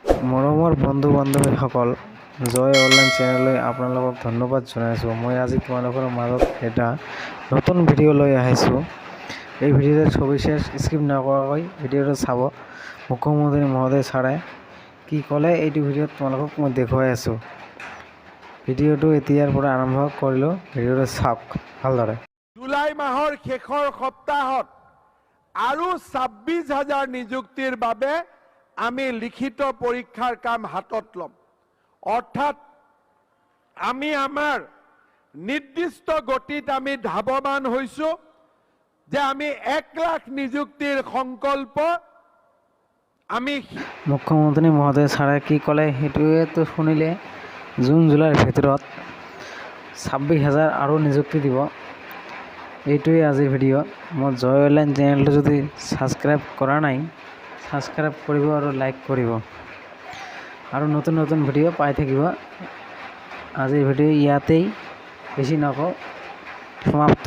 মৰমৰ বন্ধু বান্ধৱীসকল, জয় অনলাইন চেনেললৈ আপোনালোকক ধন্যবাদ জনাইছোঁ। মই আজি তোমালোকৰ মাজত এটা নতুন ভিডিঅ' লৈ আহিছোঁ। এই ভিডিঅ'টো সবিশেষ স্কিপ নকৰাকৈ ভিডিঅ'টো চাব। মুখ্যমন্ত্ৰী মহোদয় ছাৰে কি ক'লে এইটো ভিডিঅ'ত তোমালোকক মই দেখুৱাই আছোঁ। ভিডিঅ'টো এতিয়াৰ পৰা আৰম্ভ কৰিলোঁ, ভিডিঅ'টো চাওক ভালদৰে। জুলাই মাহৰ শেষৰ সপ্তাহত আৰু 26,000 নিযুক্তিৰ বাবে আমি লিখিত পৰীক্ষাৰ কাম হাতত ল'ম। অৰ্থাৎ আমি আমাৰ নিৰ্দিষ্ট গতিত আমি ধাৱমান হৈছোঁ যে আমি 1 লাখ নিযুক্তিৰ সংকল্প আমি মুখ্যমন্ত্ৰী মহোদয় ছাৰে কি ক'লে সেইটোৱেতো শুনিলে। জুন জুলাইৰ ভিতৰত 26,000 আৰু নিযুক্তি দিব। এইটোৱে আজিৰ ভিডিঅ'। মই জয় অনলাইন চেনেলটো যদি ছাবস্ক্ৰাইব কৰা নাই, ছাবস্ক্ৰাইব কৰিব আৰু লাইক কৰিব আৰু নতুন নতুন ভিডিঅ' পাই থাকিব। আজিৰ ভিডিঅ' ইয়াতেই, বেছি নকওঁ, সমাপ্ত।